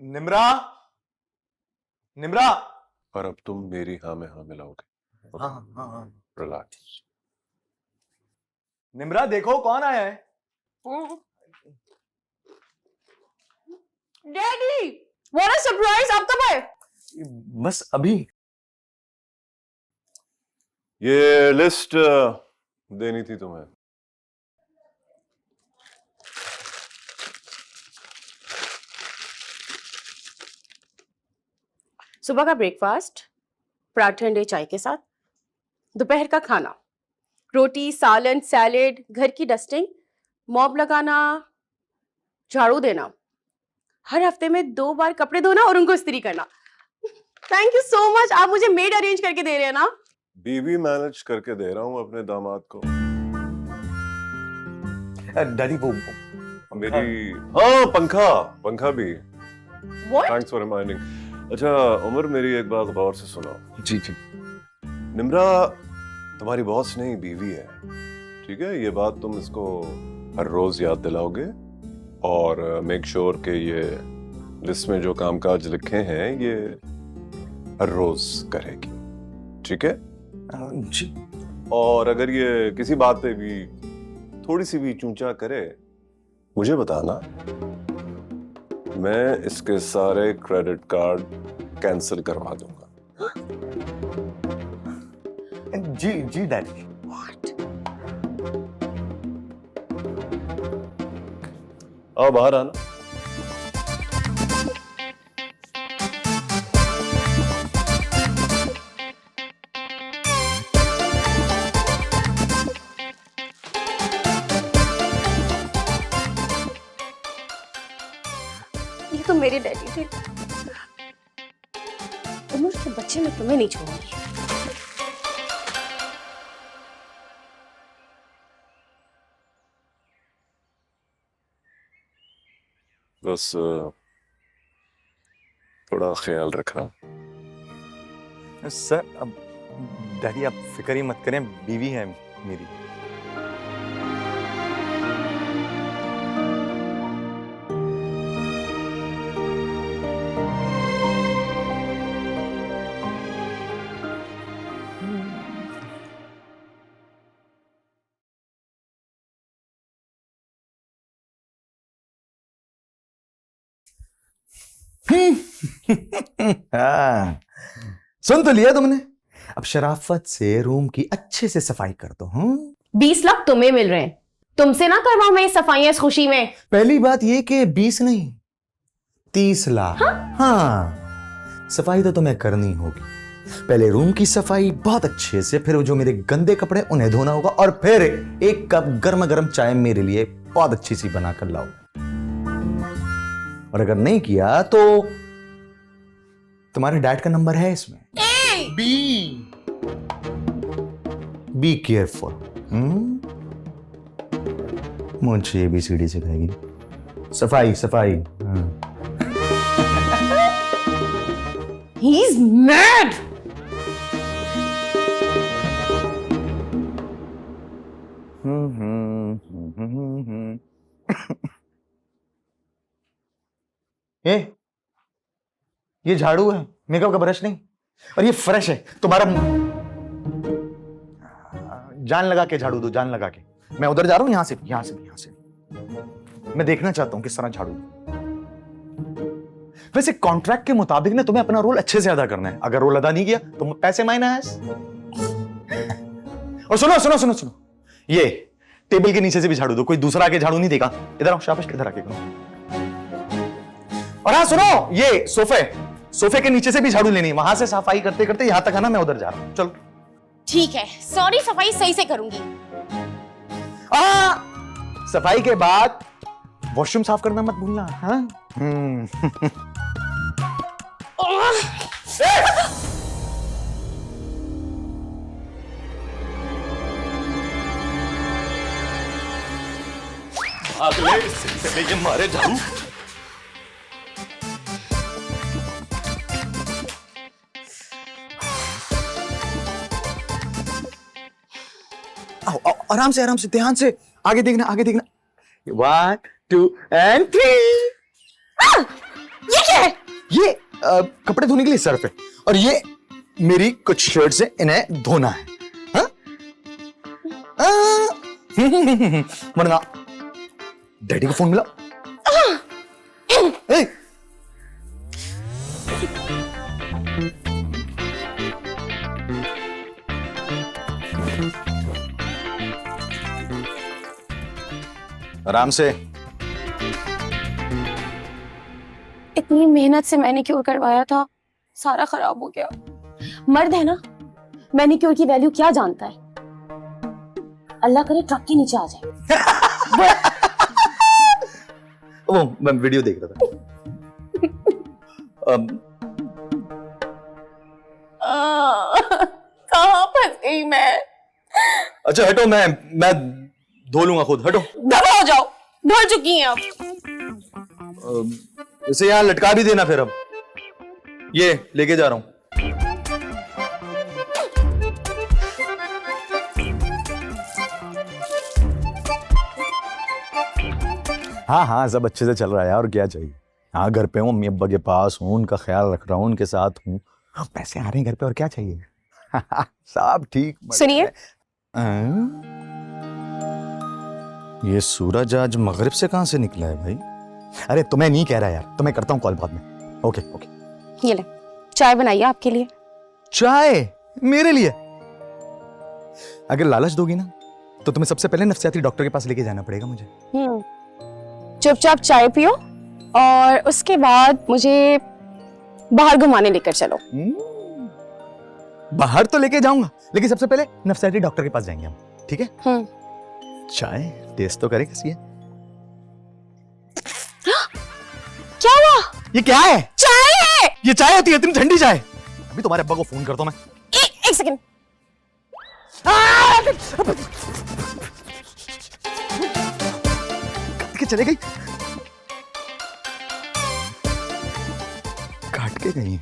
निम्रा, निम्रा। और अब तुम मेरी हाँ में हाँ मिलाओगे। हाँ हाँ हाँ। रिलैक्स। निम्रा देखो कौन आया है। Daddy, what a surprise! आप कब आए? बस अभी। ये लिस्ट देनी थी तुम्हें। सुबह का ब्रेकफास्ट, पराठे अंडे चाय के साथ। दोपहर का खाना, रोटी, सालन, सैलेड, घर की डस्टिंग, मॉप लगाना, झाड़ू देना, हर हफ्ते में 2 बार कपड़े धोना और उनको इस्त्री करना। Thank you so much. आप मुझे मेड अरेंज करके दे रहे हैं ना? बीवी मैनेज करके दे रहा हूं अपने दामाद को। डैडी वो मेरी हाँ पंखा भी। What? Thanks for reminding. अच्छा उमर, मेरी एक बात गौर से सुनो। जी जी। निम्रा तुम्हारी बॉस नहीं, बीवी है, ठीक है? ये बात तुम इसको हर रोज याद दिलाओगे और मेक श्योर कि ये लिस्ट में जो कामकाज लिखे हैं ये हर रोज करेगी, ठीक है? जी। और अगर ये किसी बात पे भी थोड़ी सी भी चूंचा करे, मुझे बताना। मैं इसके सारे क्रेडिट कार्ड कैंसिल करवा दूंगा। जी जी डैडी। आओ बाहर आना। ये तो मेरे डैडी थे। उमर के बच्चे में तुम्हें नहीं छोड़ूंगी। बस थोड़ा ख्याल रखना। सर अब डैडी आप फिक्र ही मत करें, बीवी है मेरी। हाँ, सुन तो लिया तुमने। अब शराफत से रूम की अच्छे से सफाई कर दो। 20 लाख तुम्हें मिल रहे हैं, तुमसे ना करवाऊं मैं ये सफाइयां इस खुशी में। पहली बात ये कि 20 नहीं 30 लाख। हाँ, सफाई तो तुम्हें करनी होगी। पहले रूम की सफाई बहुत अच्छे से, फिर जो मेरे गंदे कपड़े उन्हें धोना होगा, और फिर 1 कप गर्मा गर्म चाय मेरे लिए बहुत अच्छी सी बनाकर लाओ। और अगर नहीं किया तो तुम्हारे डैड का नंबर है इसमें। Be careful. मुझे ABCD सिखाएगी। सफाई सफाई। He is mad. ये झाड़ू है, मेकअप का ब्रश नहीं। और ये फ्रेश है तुम्हारा। जान लगा के झाड़ू दो, जान लगा के। मैं उधर जा रहा हूं, यहां से यहां से। मैं देखना चाहता हूं किस तरह झाड़ू। वैसे कॉन्ट्रैक्ट के मुताबिक ना तुम्हें अपना रोल अच्छे से अदा करना है। अगर रोल अदा नहीं किया तो पैसे माइनस। और सुनो सुनो सुनो सुनो, ये टेबल के नीचे से भी झाड़ू दो। कोई दूसरा आके झाड़ू नहीं देगा। इधर आओ, शाबाश, इधर आके करो। और हाँ सुनो, ये सोफे के नीचे से भी झाड़ू लेनी है। वहां से सफाई करते करते यहां तक आना, मैं उधर जा रहा हूं। चलो ठीक है, सॉरी, सफाई सही से करूंगी। सफाई के बाद वॉशरूम साफ करना मत भूलना। हाँ? अगले से ये मारे झाड़ू। आओ आओ, आओ, आराम से ध्यान से, आगे देखना, आगे देखना। 1 2 and 3। ये क्या है? ये कपड़े धोने के लिए सर्फ है, और ये मेरी कुछ शर्ट्स है, इन्हें धोना है। हाँ? वरना डैडी को फोन मिला। ए! आराम से। इतनी मेहनत से मैनिक्योर करवाया था, सारा खराब हो गया। मर्द है ना, मैनिक्योर की वैल्यू क्या जानता है? अल्लाह करे ट्रक के नीचे आ जाए। वो मैं वीडियो देख रहा था। कहाँ फंस गई मैं? अच्छा हटो, मैं धो लूंगा खुद, हटो। दबा हो जाओ, धुल चुकी हैं अब। इसे यहाँ लटका भी देना फिर। अब ये लेके जा रहा हूं। हाँ, सब अच्छे से चल रहा है और क्या चाहिए। हाँ, घर पे हूँ, मम्मी अब्बा के पास हूँ, उनका ख्याल रख रहा हूँ, उनके साथ हूँ। पैसे आ रहे हैं घर पे, और क्या चाहिए। सब ठीक। सुनिए, ये सूरज आज मगरिब से कहां से निकला है भाई? अरे तुम्हें नहीं कह रहा यार, तुम्हें करता हूँ कॉल बाद में। ओके। ये ले, चाय बनाइए आपके लिए। चाय मेरे लिए? अगर लालच दोगी ना तो तुम्हें सबसे पहले नफ्सियाती डॉक्टर के पास लेके जाना पड़ेगा मुझे। चुपचाप चाय पियो और उसके बाद मुझे बाहर घुमाने लेकर चलो। बाहर तो लेके जाऊंगा, लेकिन सबसे पहले नफ्सियाती डॉक्टर के पास जाएंगे हम, ठीक है? चाय टेस्ट तो करे कैसी है। क्या हुआ? ये क्या है? चाय है। ये चाय होती है? इतनी ठंडी चाय? अभी तुम्हारे अब्बा को फोन करता हूं मैं। एक सेकंड। चले गई, काट के गई।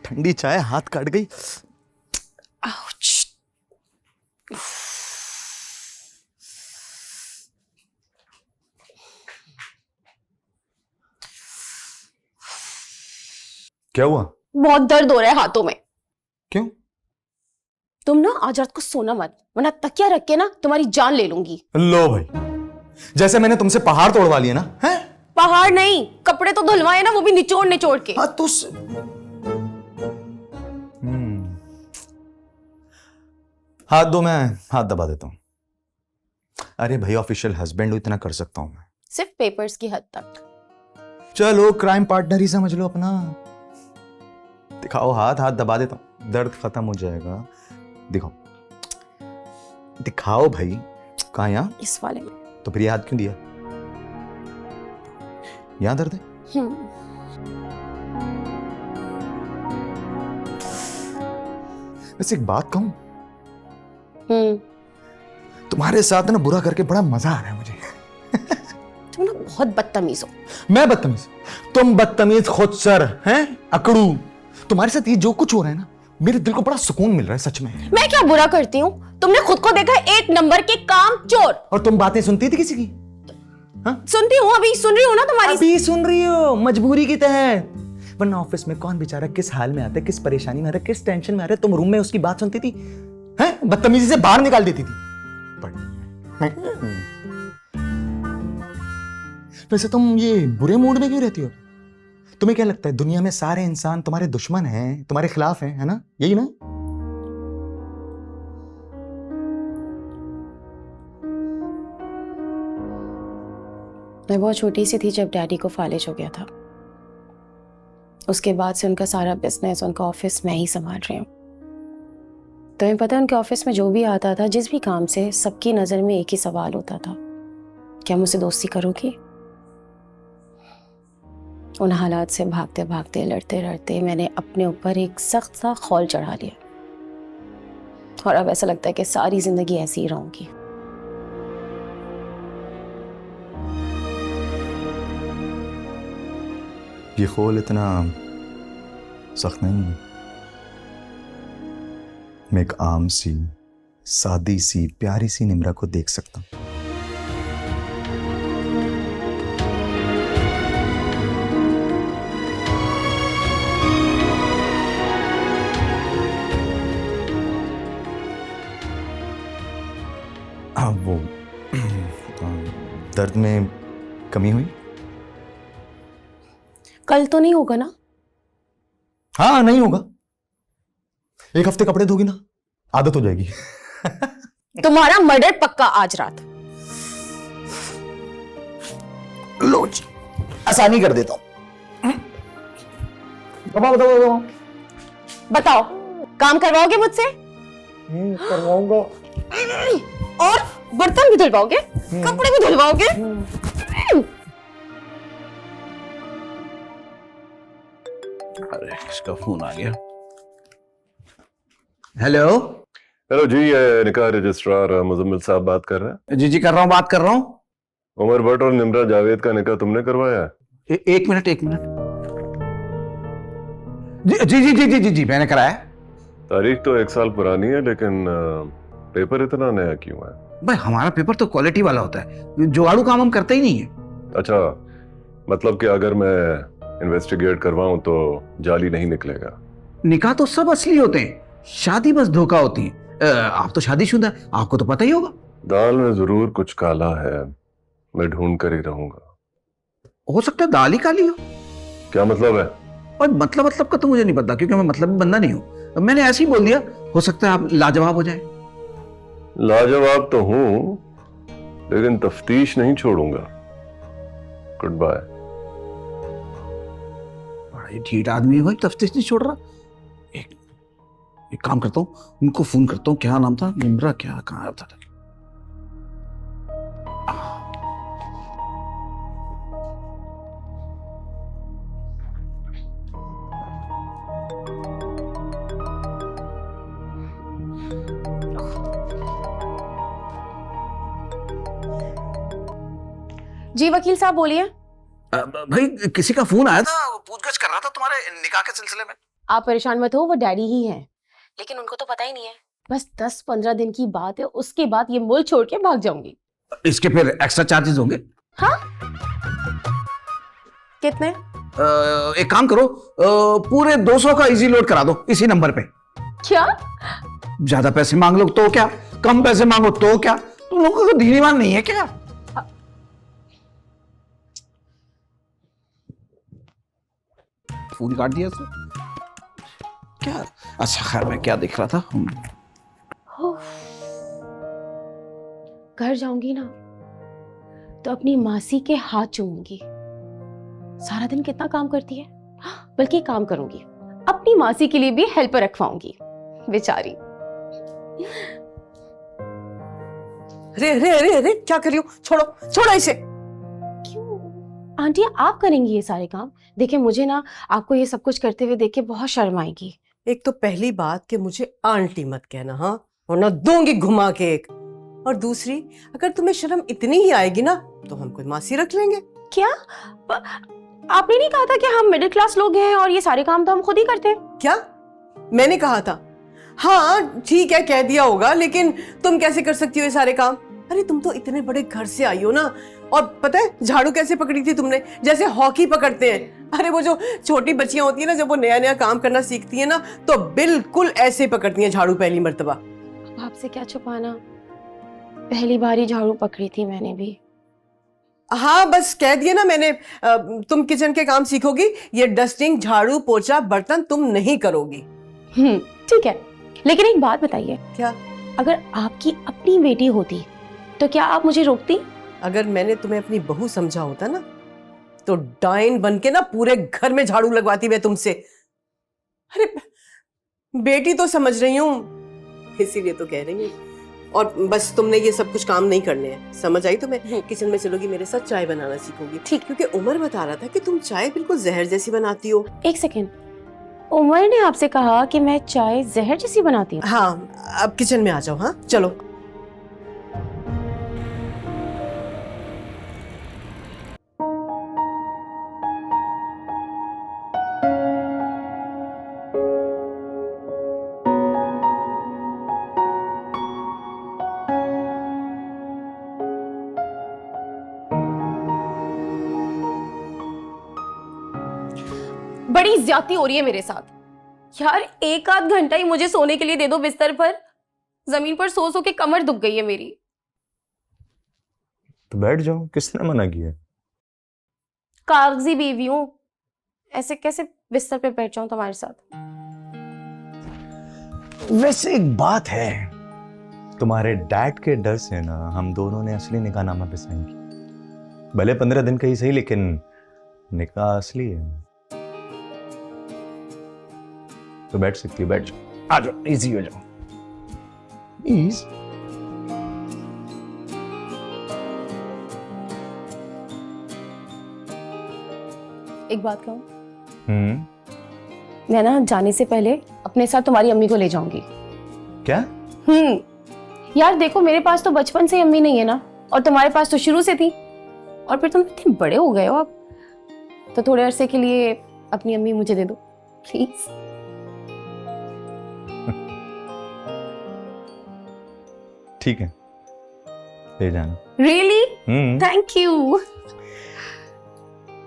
ठंडी चाय हाथ काट गई। आउच। क्या हुआ? बहुत दर्द हो रहा है हाथों में। क्यों? तुम ना आज रात को सोना मत, वरना तकिया रख के ना तुम्हारी जान ले लूंगी। लो भाई, जैसे मैंने तुमसे पहाड़ तोड़वा लिया ना। हैं? पहाड़ नहीं, कपड़े तो धुलवाए ना, वो भी निचोड़ निचोड़ के। हाँ तो हाथ दो, मैं हाथ दबा देता हूं। अरे भाई, ऑफिशियल हस्बैंड हो, इतना कर सकता हूं मैं। सिर्फ पेपर्स की हद तक। चलो क्राइम पार्टनर ही समझ लो अपना। दिखाओ हाथ, हाथ दबा देता हूं, दर्द खत्म हो जाएगा। दिखाओ दिखाओ भाई। कहाँ? यहाँ? इस वाले में। तो फिर ये हाथ क्यों दिया? यहाँ दर्द है? वैसे एक बात कहूं, तुम्हारे साथ ना बुरा करके बड़ा मजा आ रहा है मुझे। तुम ना बहुत बदतमीज हो। मैं बदतमीज? तुम बदतमीज खुद सर हैं, अकड़ू। तुम्हारे साथ ये जो कुछ हो रहा है ना, मेरे दिल को बड़ा सुकून मिल रहा है सच में। मैं क्या बुरा करती हूँ? तुमने खुद को देखा एक नंबर के काम चोर। और तुम बातें सुनती थी किसी की? हाँ? सुनती हूँ, अभी सुन रही हूँ ना तुम्हारी। अभी सुन रही हो, मजबूरी की तहत। वरना ऑफिस में कौन बेचारा किस हाल में आता है, किस परेशानी में आता है, किस टेंशन में आ रहा है, तुम रूम में उसकी बात सुनती थी, हैं? बदतमीजी से बाहर निकाल देती थी। वैसे तुम ये बुरे मूड में क्यों रहती हो? तुम्हें क्या लगता है दुनिया में सारे इंसान तुम्हारे दुश्मन हैं, तुम्हारे खिलाफ हैं, है ना? यही ना? मैं बहुत छोटी सी थी जब डैडी को फालिज हो गया था। उसके बाद से उनका सारा बिजनेस, उनका ऑफिस मैं ही संभाल रही हूँ। तुम्हें पता है उनके ऑफिस में जो भी आता था, जिस भी काम से, सबकी नजर में एक ही सवाल होता था, क्या मुझसे दोस्ती करोगी? उन हालात से भागते भागते, लड़ते लड़ते मैंने अपने ऊपर एक सख्त सा खौल चढ़ा लिया, और अब ऐसा लगता है कि सारी जिंदगी ऐसी ही रहूंगी। ये खोल इतना सख्त नहीं है। मैं एक आम सी, सादी सी, प्यारी सी निम्रा को देख सकता हूं। वो दर्द में कमी हुई? कल तो नहीं होगा ना? हाँ, नहीं होगा। एक हफ्ते कपड़े धोगी ना, आदत हो जाएगी। तुम्हारा मर्डर पक्का आज रात। लो जी, आसानी कर देता हूं। बताओ। बताओ, काम करवाओगे मुझसे? करवाऊंगा। और बर्तन भी धुलवाओगे? कपड़े भी धुलवाओगे? अरे किसका फोन आ गया? हेलो। हेलो जी, ये निकाह रजिस्ट्रार मुजम्मिल साहब बात कर रहे हैं? जी कर रहा हूँ, बात कर रहा हूँ। उमर भट्ट और निम्रा जावेद का निकाह तुमने करवाया है? एक मिनट। जी मैंने कराया। तारीख तो 1 साल पुरानी है, लेकिन पेपर इतना नया क्यों है? भाई हमारा पेपर तो क्वालिटी वाला होता है, जुगाड़ू काम हम करते ही नहीं है। अच्छा, मतलब कि अगर मैं इन्वेस्टिगेट करवाऊं तो जाली नहीं निकलेगा? निकाह तो सब असली होते हैं, शादी बस धोखा होती है। आप तो शादीशुदा हैं, आपको तो पता ही होगा। दाल में जरूर कुछ काला है, मैं ढूंढ कर ही रहूंगा। हो सकता है दाल ही काली हो। क्या मतलब है? और मतलब का तो मुझे नहीं पता, क्योंकि मैं मतलब बंदा नहीं हूँ। मैंने ऐसे ही बोल दिया, हो सकता है आप लाजवाब हो जाए। लाजवाब तो हूं, लेकिन तफ्तीश नहीं छोड़ूंगा। Goodbye. बड़ा ही ढीठ आदमी है भाई, तफ्तीश नहीं छोड़ रहा। एक काम करता हूँ, उनको फोन करता हूँ। क्या नाम था? निम्रा? क्या, कहाँ होता था? जी वकील साहब बोलिए। भाई किसी का फोन आया था, पूछगछ कर रहा था तुम्हारे निकाह के सिलसिले में। आप परेशान मत हो, वो डैडी ही हैं, लेकिन उनको तो पता ही नहीं है। बस 10-15 दिन की बात है, उसके बाद ये मुल्क छोड़ के भाग जाऊंगी। इसके फिर एक्स्ट्रा चार्जेस होंगे? हाँ? कितने? एक काम करो, पूरे 200 का इजी लोड करा दो इसी नंबर पे। क्या? ज्यादा पैसे मांग लो तो क्या, कम पैसे मांगो तो क्या, तुम लोगों को दीनीवान नहीं है क्या? फोन काट दिया उसने। क्या? अच्छा खैर, मैं क्या देख रहा था। घर जाऊंगी ना तो अपनी मासी के हाथ चूमूंगी। सारा दिन कितना काम करती है, बल्कि काम करूंगी, अपनी मासी के लिए भी हेल्पर रखवाऊंगी, बेचारी। अरे अरे अरे अरे, क्या कर रही हो? छोड़ो इसे। क्यों आंटी, आप करेंगी ये सारे काम? देखिए मुझे ना आपको ये सब कुछ करते हुए देख के बहुत शर्म आएगी। एक तो पहली बात कि मुझे आंटी मत कहना, हाँ, वरना दूंगी घुमा के एक। और दूसरी, अगर तुम्हें शर्म इतनी ही आएगी ना तो हम कोई मासी रख लेंगे। क्या? आपने नहीं कहा था कि हम मिडिल क्लास लोग हैं और ये सारे काम तो हम खुद ही करते हैं? क्या मैंने कहा था? हाँ ठीक है, कह दिया होगा, लेकिन तुम कैसे कर सकती हो ये सारे काम? अरे तुम तो इतने बड़े घर से आई हो ना, और पता है झाड़ू कैसे पकड़ी थी तुमने? जैसे हॉकी पकड़ते हैं। अरे वो जो छोटी बच्चियां होती है ना, जब वो नया नया काम करना सीखती है ना, तो बिल्कुल ऐसे पकड़ती हैं झाड़ू पहली मर्तबा। आपसे क्या छुपाना, पहली बार ही झाड़ू पकड़ी थी मैंने भी। हाँ बस कह दिया ना मैंने, तुम किचन के काम सीखोगी, ये डस्टिंग, झाड़ू, पोछा, बर्तन तुम नहीं करोगी। ठीक है, लेकिन एक बात बताइए। क्या? अगर आपकी अपनी बेटी होती तो क्या आप मुझे रोकती? अगर मैंने तुम्हें अपनी बहू समझा होता ना, तो डाइन बन के ना पूरे घर में झाड़ू लगवाती मैं तुमसे। अरे बेटी तो समझ रही हूँ, इसीलिए तो कह रही हूँ। और बस तुमने ये सब कुछ काम नहीं करने हैं, समझ आई तुम्हें? किचन में चलोगी, मेरे साथ चाय बनाना सीखोगी। ठीक। क्योंकि उमर बता रहा था कि तुम चाय बिल्कुल जहर जैसी बनाती हो। एक सेकेंड, उमर ने आपसे कहा कि मैं चाय जहर जैसी बनाती हूँ? हाँ, अब किचन में आ जाओ। हाँ चलो। बड़ी ज्यादती हो रही है मेरे साथ। यार एक आध घंटा ही मुझे सोने के लिए दे दो बिस्तर पर। जमीन पर सो सो के कमर दुख गई है मेरी। तो बैठ जाओ, किसने मना किया? कागजी बीवी हूं, ऐसे कैसे बिस्तर पे बैठ जाऊं तुम्हारे साथ? वैसे एक बात है, तुम्हारे डैड के डर से ना हम दोनों ने असली निकाहनामा पे साइन किया। भले 15 दिन का ही सही, लेकिन निकाह असली है। तो बैठ सकती हो, बैठ जाओ। आ जाओ, इजी हो जाओ। प्लीज। एक बात कहूं, मैं ना जाने से पहले अपने साथ तुम्हारी अम्मी को ले जाऊंगी। क्या? यार देखो, मेरे पास तो बचपन से अम्मी नहीं है ना, और तुम्हारे पास तो शुरू से थी, और फिर तुम इतने बड़े हो गए हो अब, तो थोड़े अरसे के लिए अपनी अम्मी मुझे दे दो प्लीज। ठीक है, ले जाना। रियली? Thank you.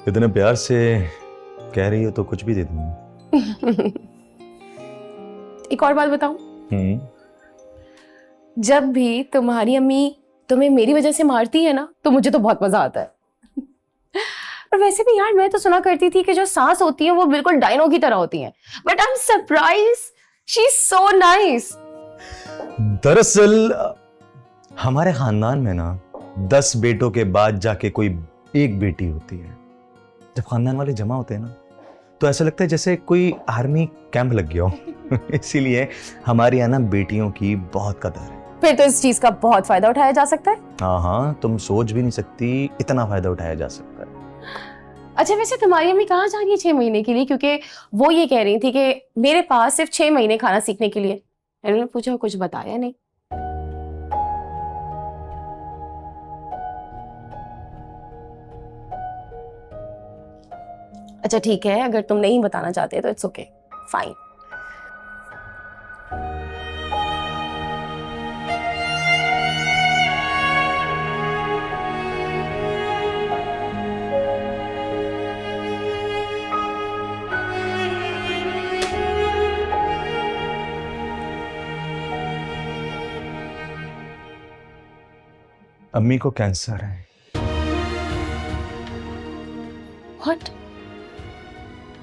इतने प्यार से कह रही हो तो कुछ भी दे दूंगा। एक और बात बताऊं, जब भी तुम्हारी अम्मी तुम्हें मेरी वजह से मारती है ना, तो मुझे तो बहुत मजा आता है। और वैसे भी यार, मैं तो सुना करती थी कि जो सास होती है वो बिल्कुल डायनो की तरह होती हैं, but I am surprise, she is so nice. दरअसल हमारे खानदान में ना 10 बेटों के बाद जाके कोई एक बेटी होती है। जब खानदान वाले जमा होते हैं ना, तो ऐसा लगता है जैसे कोई आर्मी कैंप लग गया हो। इसीलिए हमारे यहाँ ना बेटियों की बहुत कदर है। फिर तो इस चीज का बहुत फायदा उठाया जा सकता है। हाँ हाँ, तुम सोच भी नहीं सकती इतना फायदा उठाया जा सकता है। अच्छा, वैसे तुम्हारी अम्मी कहाँ जा रही है 6 महीने के लिए? क्योंकि वो ये कह रही थी कि मेरे पास सिर्फ 6 महीने खाना सीखने के लिए। मैंने पूछा, कुछ बताया नहीं। अच्छा ठीक है, अगर तुम नहीं बताना चाहते तो इट्स ओके, फाइन। अम्मी को कैंसर है। व्हाट?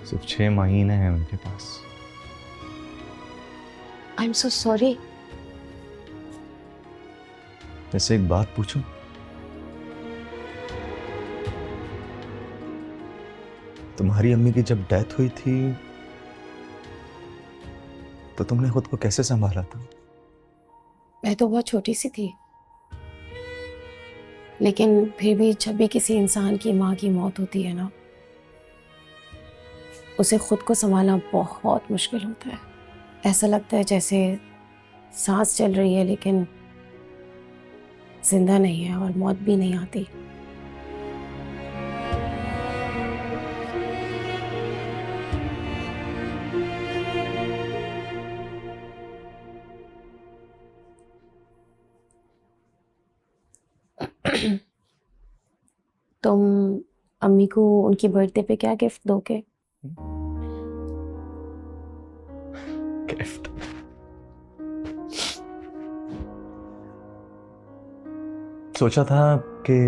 सिर्फ 6 महीने हैं उनके पास। I am so sorry. वैसे एक बात पूछूं? तुम्हारी अम्मी की जब डेथ हुई थी तो तुमने खुद को कैसे संभाला था? मैं तो बहुत छोटी सी थी, लेकिन फिर भी जब भी किसी इंसान की माँ की मौत होती है ना, उसे खुद को संभालना बहुत मुश्किल होता है। ऐसा लगता है जैसे सांस चल रही है लेकिन जिंदा नहीं है, और मौत भी नहीं आती। तुम अम्मी को उनकी बर्थडे पे क्या गिफ्ट दोगे? गिफ्ट? सोचा था कि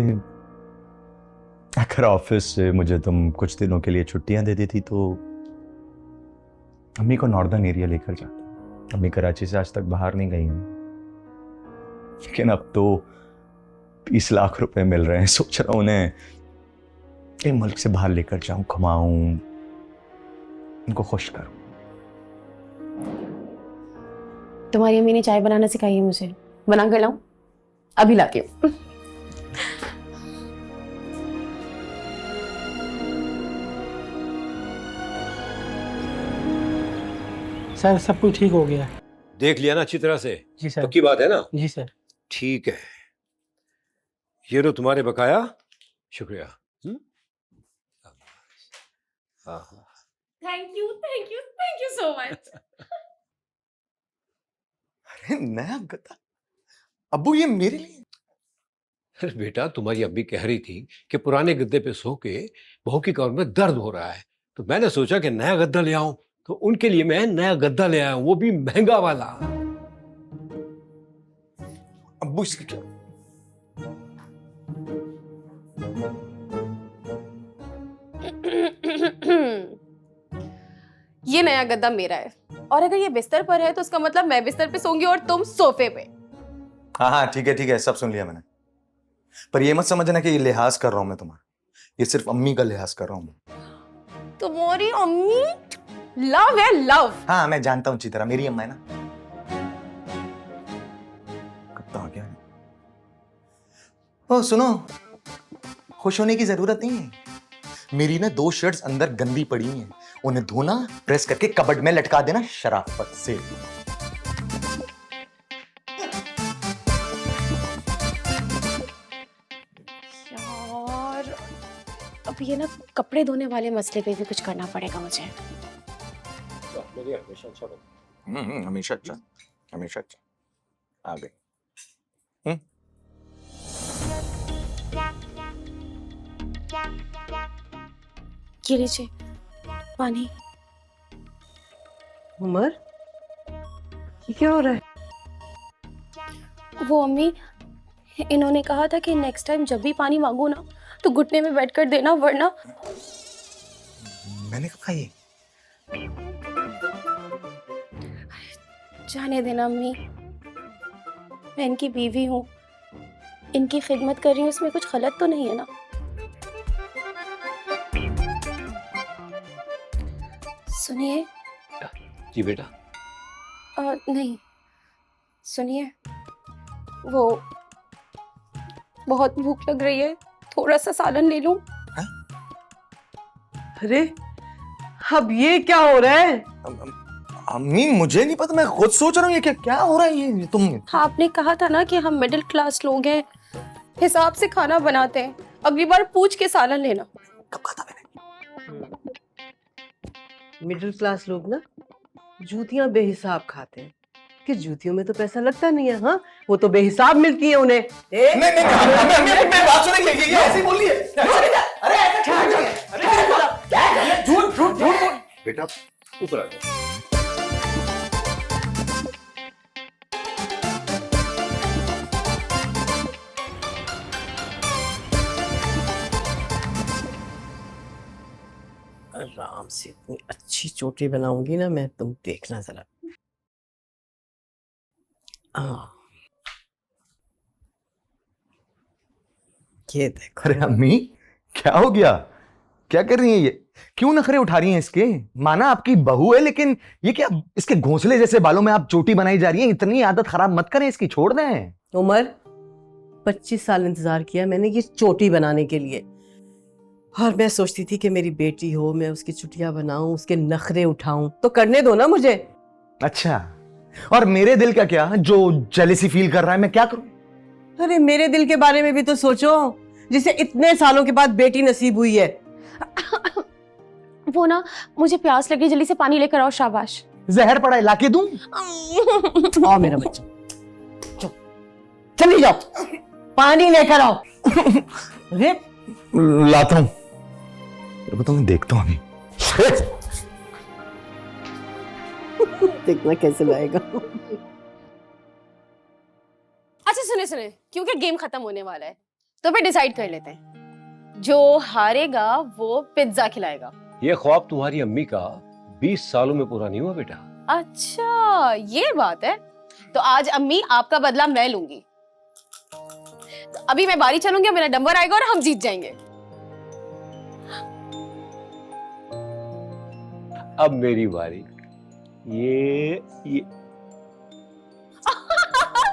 अगर ऑफिस से मुझे तुम कुछ दिनों के लिए छुट्टियां दे देती तो अम्मी को नॉर्दर्न एरिया लेकर जाता। अम्मी कराची से आज तक बाहर नहीं गई हैं, लेकिन अब तो 20 लाख रुपए मिल रहे हैं। सोच रहा हूं उन्हें एक मुल्क से बाहर लेकर जाऊं, घुमाऊं, उनको खुश करूं। तुम्हारी अम्मी ने चाय बनाना सिखाई है मुझे, बना कर लाऊं? अभी लाके। सर सब कुछ ठीक हो गया। देख लिया ना अच्छी तरह से? जी सर। पक्की बात है ना? जी सर। ठीक है, ये लो तुम्हारे बकाया। शुक्रिया। Thank you so much. अरे नया गद्दा, अब्बू ये मेरे लिए? अरे बेटा, तुम्हारी अम्मी कह रही थी कि पुराने गद्दे पे सो के बहू की कमर में दर्द हो रहा है, तो मैंने सोचा कि नया गद्दा ले आऊं, तो उनके लिए मैं नया गद्दा ले आया हूं, वो भी महंगा वाला। अब्बू इसकी क्या? ये नया गद्दा मेरा है, और अगर ये बिस्तर पर है तो उसका मतलब मैं बिस्तर पे सोऊंगी और तुम सोफे पे। हाँ हाँ ठीक है, सब सुन लिया मैंने। पर ये मत समझना कि ये लिहाज कर रहा हूं मैं तुम्हारा, ये सिर्फ अम्मी का लिहाज कर रहा हूं। तुम्हारी अम्मी लव है, लव। हाँ मैं जानता हूं अच्छी तरह, मेरी अम्मा है ना। कब आ गया? ओ सुनो, खुश होने की जरूरत नहीं है। मेरी ना 2 शर्ट्स अंदर गंदी पड़ी हैं, उन्हें धोना, प्रेस करके कबर्ड में लटका देना शराफत से। यार अब ये ना कपड़े धोने वाले मसले पे भी कुछ करना पड़ेगा मुझे। हमेशा अच्छा हमेशा अच्छा, हमेशा अच्छा। आ गए। ये लीजिए पानी। उमर, ये क्या हो रहा है? वो अम्मी, इन्होंने कहा था कि नेक्स्ट टाइम जब भी पानी मांगो ना तो घुटने में बैठकर देना, वरना। मैंने कहा ये जाने देना अम्मी, मैं इनकी बीवी हूँ, इनकी खिदमत कर रही हूँ, इसमें कुछ गलत तो नहीं है ना? सुनिए। जी बेटा। नहीं सुनिए, वो बहुत भूख लग रही है, थोड़ा सा सालन ले लूं? अरे अब ये क्या हो रहा है? अम्मी मुझे नहीं पता, मैं खुद सोच रहा हूँ ये क्या हो रहा है ये तुम। हाँ, आपने कहा था ना कि हम मिडिल क्लास लोग हैं, हिसाब से खाना बनाते हैं, अगली बार पूछ के सालन लेना। कब कहा था मैंने? मिडिल क्लास लोग ना जूतियां बेहिसाब खाते हैं, कि जूतियों में तो पैसा लगता नहीं है। हाँ, वो तो बेहिसाब मिलती है उन्हें। नहीं बात सुनेंगे, ये ऐसे ही बोल रही है। अरे झूठ झूठ झूठ बोल बेटा ऊपर आ जाओ। आराम से इतनी अच्छी चोटी बनाऊंगी ना मैं, तुम देखना जरा। ये देखो। अरे अम्मी क्या हो गया, क्या कर रही हैं ये? क्यों नखरे उठा रही हैं इसके? माना आपकी बहू है, लेकिन ये क्या इसके घोंसले जैसे बालों में आप चोटी बनाई जा रही हैं? इतनी आदत खराब मत करें इसकी, छोड़ दें। उमर, 25 साल इंतजार किया मैंने ये चोटी बनाने के लिए, और मैं सोचती थी कि मेरी बेटी हो, मैं उसकी चुटियां बनाऊं, उसके नखरे उठाऊं, तो करने दो ना मुझे। अच्छा, और मेरे दिल का क्या जो जेलसी फील कर रहा है, मैं क्या करूं? अरे मेरे दिल के बारे में भी तो सोचो, जिसे इतने सालों के बाद बेटी नसीब हुई है। वो ना, मुझे प्यास लगी, जल्दी से पानी लेकर आओ। शाबाश। जहर पड़ा है, लाके दूं? आओ मेरा बच्चा, चली जाओ, पानी लेकर आओ। अरे लाता हूं, तो मैं देखता हूं अभी। देखना कैसे लाएगा। अच्छा सुने, क्योंकि गेम खत्म होने वाला है तो फिर डिसाइड कर लेते हैं, जो हारेगा वो पिज्जा खिलाएगा। ये ख्वाब तुम्हारी अम्मी का 20 सालों में पूरा नहीं हुआ बेटा। अच्छा ये बात है, तो आज अम्मी आपका बदला मैं लूंगी। तो अभी मैं बारी चलूंगी, मेरा नंबर आएगा और हम जीत जाएंगे। अब मेरी बारी। ये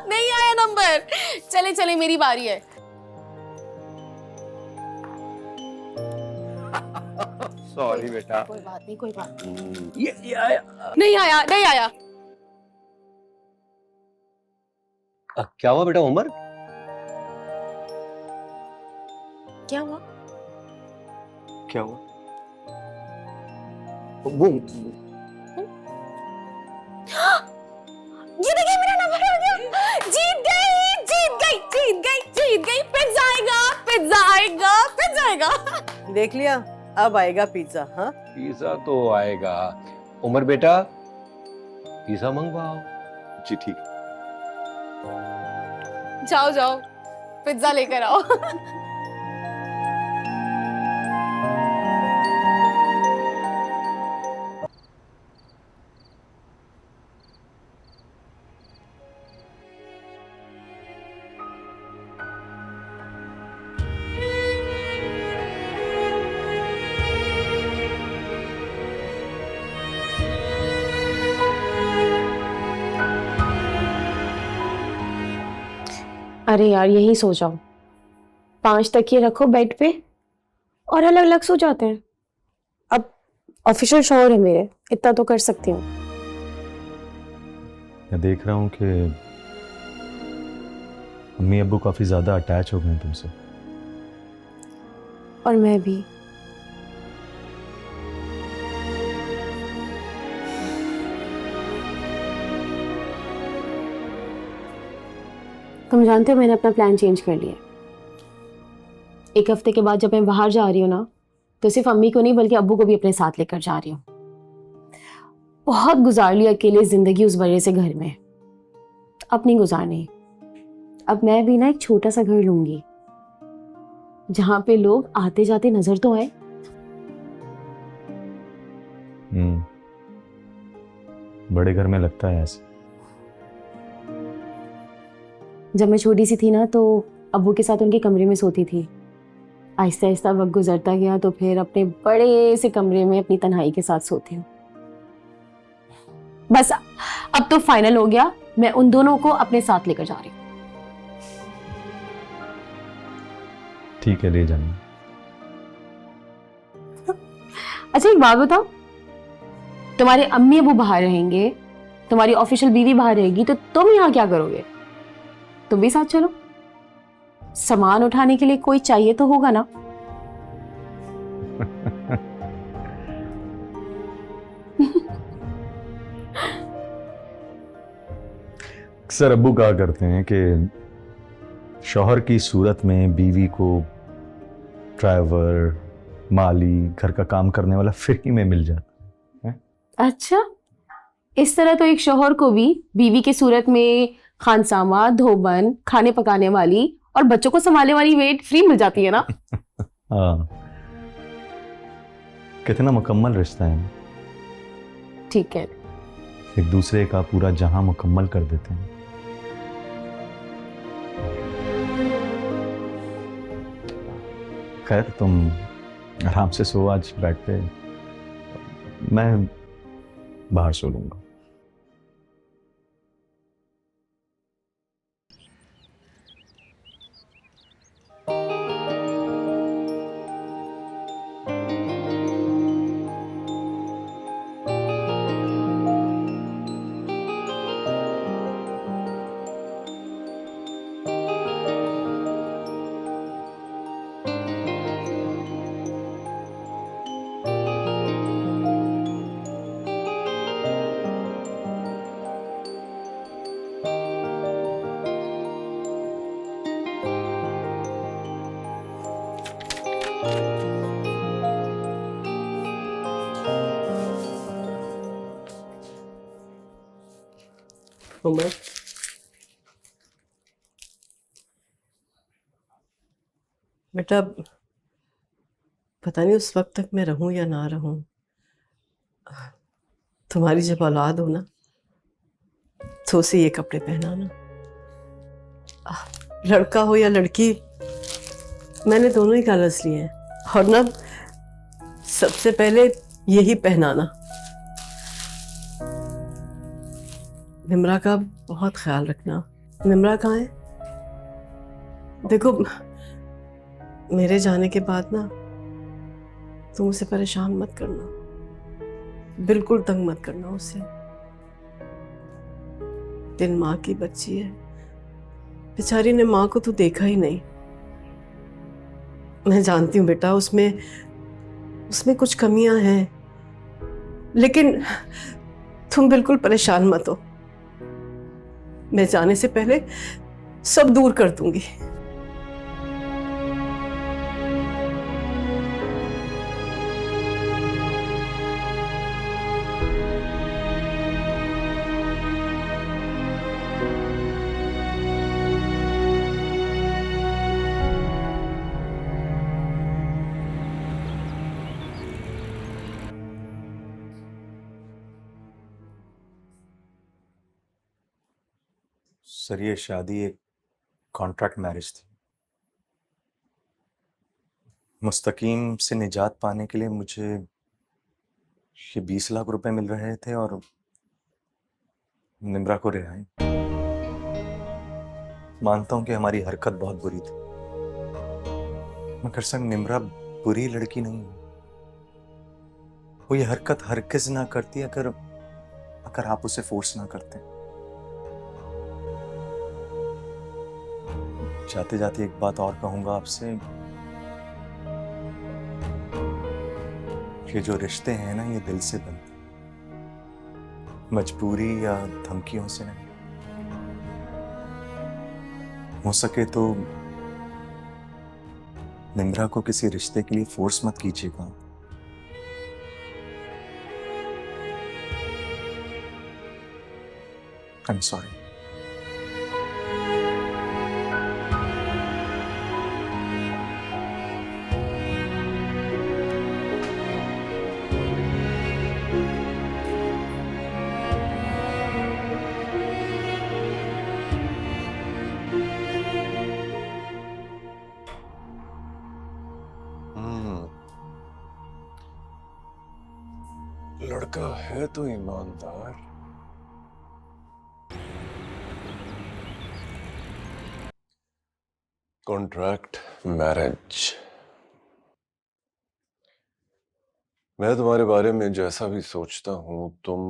नहीं आया नंबर। चले मेरी बारी है। सॉरी बेटा। कोई बात नहीं। ये आया। नहीं आया। क्या हुआ बेटा उमर? क्या हुआ? वो ये देखिए मेरा नंबर आ गया। जीत गई। पिज्जा आएगा। देख लिया, अब आएगा पिज्जा। हाँ पिज्जा तो आएगा। उमर बेटा, पिज्जा मंगवाओ। जी ठीक। जाओ जाओ, पिज्जा लेकर आओ। अरे यार, यही सो जाओ। 5 तकिए रखो बेड पे और अलग अलग सो जाते हैं। अब ऑफिशियल शोर है मेरे, इतना तो कर सकती हूँ। मैं देख रहा हूँ कि अम्मी अब्बू काफी ज्यादा अटैच हो गए हैं तुमसे। और मैं भी। तुम जानते हो मैंने अपना प्लान चेंज कर लिया है। 1 हफ्ते के बाद जब मैं बाहर जा रही हूँ ना, तो सिर्फ अम्मी को नहीं बल्कि अब्बू को भी अपने साथ लेकर जा रही हूँ। बहुत गुजार ली अकेले जिंदगी उस बड़े से घर में, अब नहीं गुजारनी। अब मैं भी ना एक छोटा सा घर लूंगी जहां पे लोग आते जाते नजर तो आए। बड़े घर में लगता है ऐसे। जब मैं छोटी सी थी ना, तो अब्बू के साथ उनके कमरे में सोती थी। आहिस्ता आहिस्ता वक्त गुजरता गया तो फिर अपने बड़े से कमरे में अपनी तन्हाई के साथ सोती हूँ। बस अब तो फाइनल हो गया, मैं उन दोनों को अपने साथ लेकर जा रही हूँ। ठीक है, ले जाना। अच्छा एक बात बताओ, तुम्हारे अम्मी अबू बाहर रहेंगे, तुम्हारी ऑफिशियल बीवी बाहर रहेगी, तो तुम यहाँ क्या करोगे? तुम भी साथ चलो। सामान उठाने के लिए कोई चाहिए तो होगा ना। अक्सर अब्बू कहा करते हैं कि शौहर की सूरत में बीवी को ड्राइवर, माली, घर का काम करने वाला फ्री में मिल जाता है। अच्छा, इस तरह तो एक शौहर को भी बीवी की सूरत में खानसामा, धोबन, खाने पकाने वाली और बच्चों को संभालने वाली वेट फ्री मिल जाती है ना। हाँ, कितना मुकम्मल रिश्ता है। ठीक है। एक दूसरे का पूरा जहां मुकम्मल कर देते हैं। खैर, तुम आराम से सो आज बेड पे, मैं बाहर सो लूंगा। उमर, बेटा पता नहीं उस वक्त तक मैं रहूं या ना रहूं। तुम्हारी जब औलाद हो ना, तो उसे ये कपड़े पहनाना। लड़का हो या लड़की, मैंने दोनों ही कलर्स लिए हैं, और ना सबसे पहले यही पहनाना। निम्रा का बहुत ख्याल रखना। निम्रा कहाँ है? देखो, मेरे जाने के बाद ना तुम उसे परेशान मत करना, बिल्कुल तंग मत करना उसे। दिन माँ की बच्ची है, बेचारी ने माँ को तो देखा ही नहीं। मैं जानती हूँ बेटा, उसमें कुछ कमियां हैं, लेकिन तुम बिल्कुल परेशान मत हो। मैं जाने से पहले सब दूर कर दूंगी। सर ये शादी एक कॉन्ट्रैक्ट मैरिज थी। मुस्तकीम से निजात पाने के लिए मुझे ये 20 लाख रुपए मिल रहे थे और निम्रा को रिहाई। मानता हूं कि हमारी हरकत बहुत बुरी थी, मगर सर निम्रा बुरी लड़की नहीं है। वो ये हरकत हरगिज ना करती अगर अगर आप उसे फोर्स ना करते। जाते जाते एक बात और कहूंगा आपसे, ये जो रिश्ते हैं ना, ये दिल से बनते, मजबूरी या धमकियों से नहीं। हो सके तो निम्रा को किसी रिश्ते के लिए फोर्स मत कीजिएगा। I am sorry. लड़का है तो ईमानदार। Contract marriage. मैं तुम्हारे बारे में जैसा भी सोचता हूं, तुम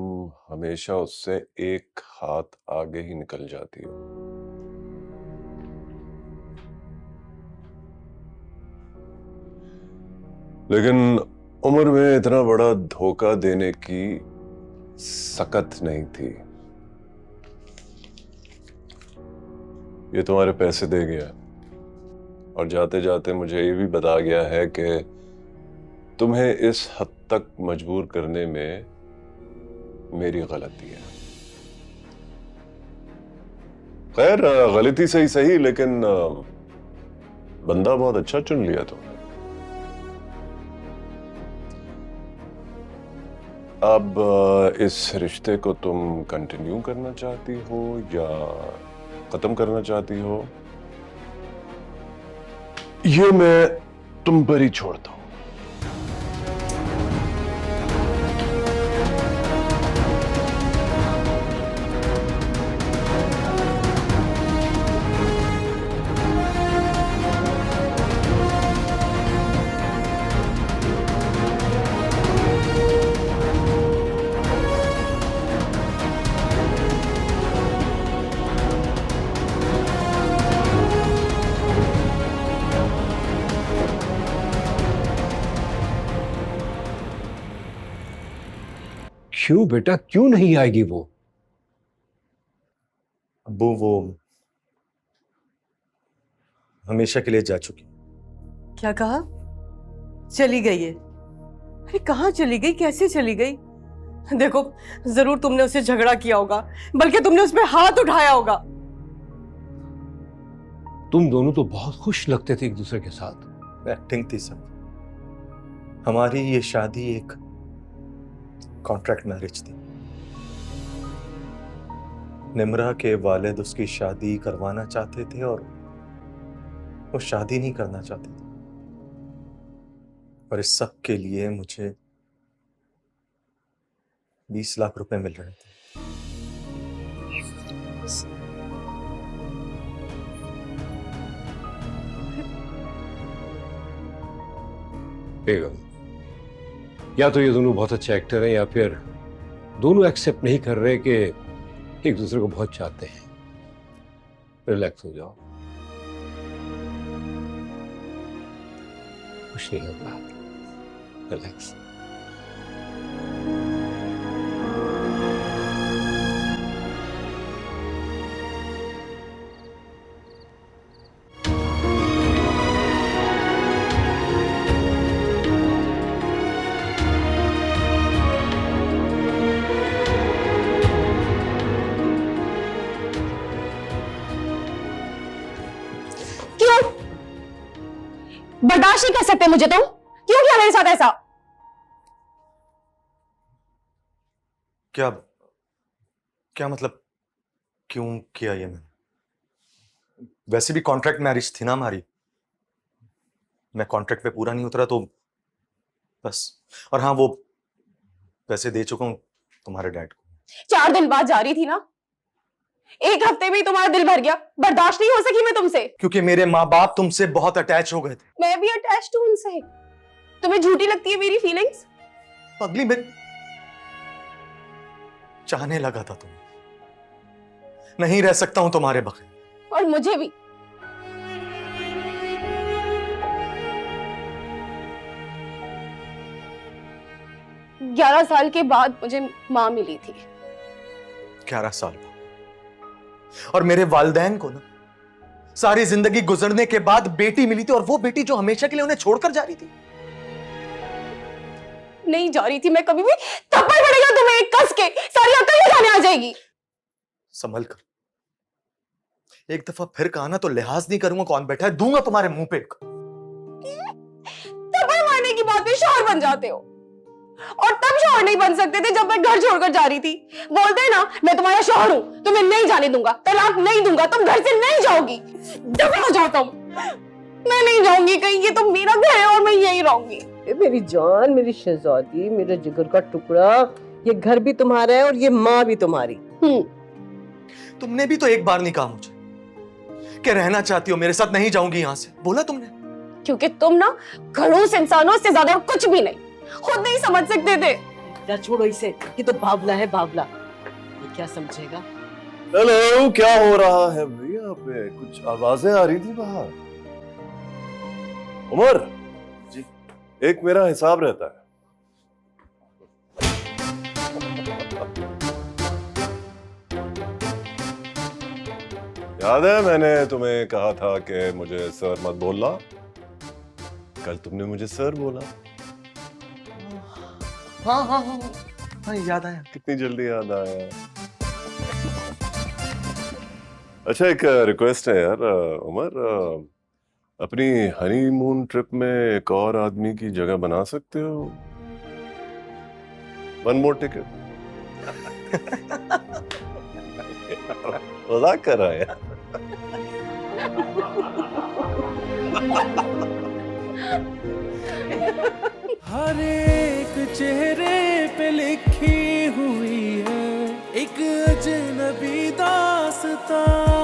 हमेशा उससे एक हाथ आगे ही निकल जाती हो। लेकिन उम्र में इतना बड़ा धोखा देने की सकत नहीं थी। ये तुम्हारे पैसे दे गया और जाते जाते मुझे ये भी बता गया है कि तुम्हें इस हद तक मजबूर करने में मेरी गलती है। खैर, गलती सही सही, लेकिन बंदा बहुत अच्छा चुन लिया तुमने। अब इस रिश्ते को तुम कंटिन्यू करना चाहती हो या खत्म करना चाहती हो, ये मैं तुम पर ही छोड़ता हूं। क्यों बेटा, क्यों नहीं आएगी वो? अब्बू वो हमेशा के लिए जा चुकी। क्या कहा? चली गई है? अरे कहाँ चली गई, कैसे चली गई? देखो, जरूर तुमने उससे झगड़ा किया होगा, बल्कि तुमने उस पर हाथ उठाया होगा। तुम दोनों तो बहुत खुश लगते थे एक दूसरे के साथ। एक्टिंग थी सब। हमारी ये शादी एक कॉन्ट्रैक्ट मैरिज थी। निम्रा के वालिद उसकी शादी करवाना चाहते थे और वो शादी नहीं करना चाहते थे, और इस सब के लिए मुझे 20 लाख रुपए मिल रहे थे। बेगम, या तो ये दोनों बहुत अच्छे एक्टर हैं या फिर दोनों एक्सेप्ट नहीं कर रहे कि एक दूसरे को बहुत चाहते हैं। रिलैक्स हो जाओ, कुछ नहीं होगा। रिलैक्स। बर्दाश्त नहीं कर सकते मुझे तुम? क्यों किया मेरे साथ ऐसा? क्या क्या मतलब क्यों किया ये मैंने? वैसे भी कॉन्ट्रैक्ट मैरिज थी ना हमारी, मैं कॉन्ट्रैक्ट पे पूरा नहीं उतरा तो बस। और हाँ, वो पैसे दे चुका हूं तुम्हारे डैड को। 4 दिन बाद जा रही थी ना, 1 हफ्ते में ही तुम्हारा दिल भर गया। बर्दाश्त नहीं हो सकी मैं तुमसे। क्योंकि मेरे माँ बाप तुमसे बहुत अटैच हो गए थे। मैं भी अटैच्ड हूं उनसे। तुम्हें झूठी लगती है मेरी फीलिंग्स? पगली, मैं चाहने लगा था तुम्हें, नहीं रह सकता हूं तुम्हारे बगैर। और मुझे भी। ग्यारह साल के बाद मुझे मां मिली थी। 11 साल बाद। और मेरे वालिदैन को ना सारी जिंदगी गुजरने के बाद बेटी मिली थी, और वो बेटी जो हमेशा के लिए उन्हें छोड़कर जा रही थी। नहीं जा रही थी मैं कभी भी। थप्पड़ पड़ेगा तुम्हें एक कस के, सारी अकल निकालने आ जाएगी। संभल कर, एक दफा फिर कहा ना तो लिहाज नहीं करूंगा कौन बैठा है, दूंगा तुम्हारे मुंह पे। थप्पड़ मारने की बात पे शौहर बन जाते हो, और तब शौहर नहीं बन सकते थे जब मैं घर छोड़कर जा रही थी। बोलते ना, मैं तुम्हारा शौहर हूं, तुम्हें नहीं जाने दूंगा, तलाक नहीं दूंगा, तुम घर से नहीं जाओगी। दफा हो जाओ तुम। मैं नहीं जाऊंगी कहीं, ये तो मेरा घर है और मैं यहीं रहूंगी। मेरी जान, मेरी शहजादी, मेरे जिगर का टुकड़ा, ये घर भी तुम्हारा है और ये माँ भी तुम्हारी। तुमने भी तो एक बार नहीं कहा मुझे कि रहना चाहती हो मेरे साथ, नहीं जाऊंगी यहां से, बोला तुमने? क्योंकि तुम ना खड़ूस इंसानों से ज्यादा कुछ भी नहीं, खुद नहीं समझ सकते थे। जा छोड़ो इसे, ये तो बावला है बावला, ये क्या समझेगा। हेलो, क्या हो रहा है भैया? यहाँ पे कुछ आवाजें आ रही थी बाहर। उमर जी, एक मेरा हिसाब रहता है। याद है मैंने तुम्हें कहा था कि मुझे सर मत बोलना? कल तुमने मुझे सर बोला। हाँ हाँ हाँ हाँ, याद आया। कितनी जल्दी याद आया। अच्छा, एक रिक्वेस्ट है यार उमर, अपनी हनीमून ट्रिप में एक और आदमी की जगह बना सकते हो? 1 मोर टिकट। मजाक कर रहा है यार। हर एक चेहरे पे लिखी हुई है एक अजनबी दास्तां।